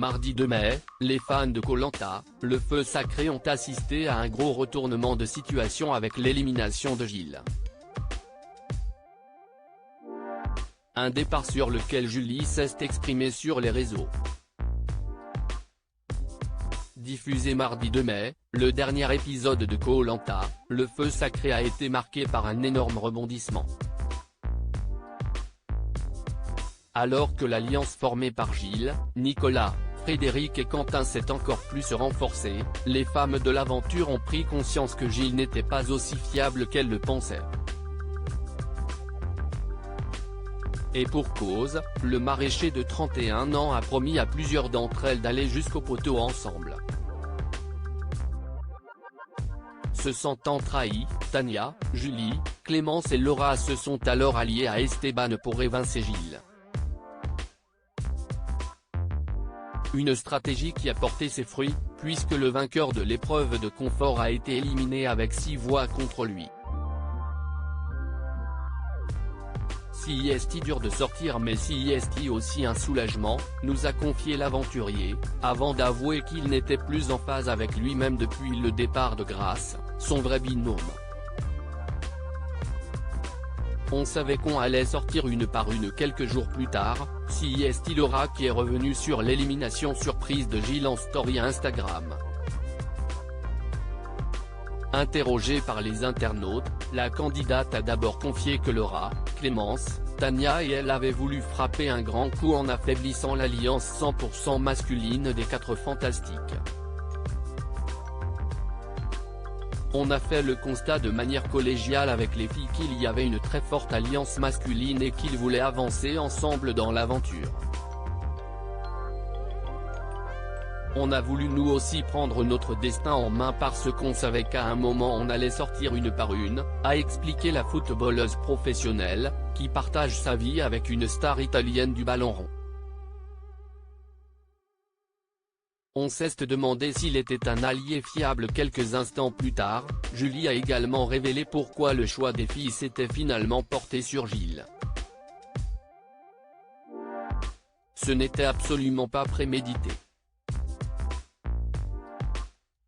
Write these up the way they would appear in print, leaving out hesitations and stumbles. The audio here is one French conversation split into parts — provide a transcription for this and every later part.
Mardi 2 mai, les fans de Koh-Lanta, le feu sacré ont assisté à un gros retournement de situation avec l'élimination de Gilles. Un départ sur lequel Julie s'est exprimée sur les réseaux. Diffusé mardi 2 mai, le dernier épisode de Koh-Lanta, le feu sacré a été marqué par un énorme rebondissement. Alors que l'alliance formée par Gilles, Nicolas, Frédéric et Quentin s'est encore plus renforcée, les femmes de l'aventure ont pris conscience que Gilles n'était pas aussi fiable qu'elles le pensaient. Et pour cause, le maraîcher de 31 ans a promis à plusieurs d'entre elles d'aller jusqu'au poteau ensemble. Se sentant trahies, Tania, Julie, Clémence et Laura se sont alors alliées à Esteban pour évincer Gilles. Une stratégie qui a porté ses fruits, puisque le vainqueur de l'épreuve de confort a été éliminé avec 6 voix contre lui. Si est dur de sortir mais si est aussi un soulagement, nous a confié l'aventurier, avant d'avouer qu'il n'était plus en phase avec lui-même depuis le départ de Grace, son vrai binôme. On savait qu'on allait sortir une par une quelques jours plus tard, si est Laura qui est revenu sur l'élimination surprise de Gilles en story Instagram. Interrogée par les internautes, la candidate a d'abord confié que Laura, Clémence, Tania et elle avaient voulu frapper un grand coup en affaiblissant l'alliance 100% masculine des 4 fantastiques. On a fait le constat de manière collégiale avec les filles qu'il y avait une très forte alliance masculine et qu'ils voulaient avancer ensemble dans l'aventure. On a voulu nous aussi prendre notre destin en main parce qu'on savait qu'à un moment on allait sortir une par une, a expliqué la footballeuse professionnelle, qui partage sa vie avec une star italienne du ballon rond. On s'est demandé s'il était un allié fiable quelques instants plus tard. Julie a également révélé pourquoi le choix des filles s'était finalement porté sur Gilles. Ce n'était absolument pas prémédité.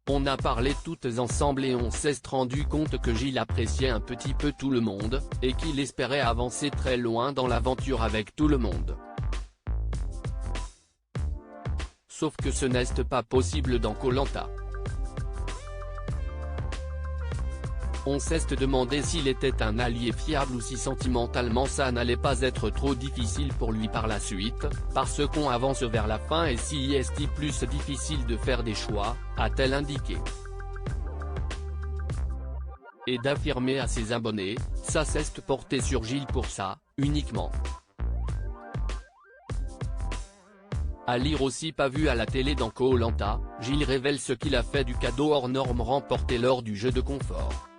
On a parlé toutes ensemble et on s'est rendu compte que Gilles appréciait un petit peu tout le monde, et qu'il espérait avancer très loin dans l'aventure avec tout le monde. Sauf que ce n'est pas possible dans Koh-Lanta. On s'est demandé s'il était un allié fiable ou si sentimentalement ça n'allait pas être trop difficile pour lui par la suite, parce qu'on avance vers la fin et si est plus difficile de faire des choix, a-t-elle indiqué. Et d'affirmer à ses abonnés, ça s'est porté sur Gilles pour ça, uniquement. À lire aussi pas vu à la télé dans Koh-Lanta, Gilles révèle ce qu'il a fait du cadeau hors norme remporté lors du jeu de confort.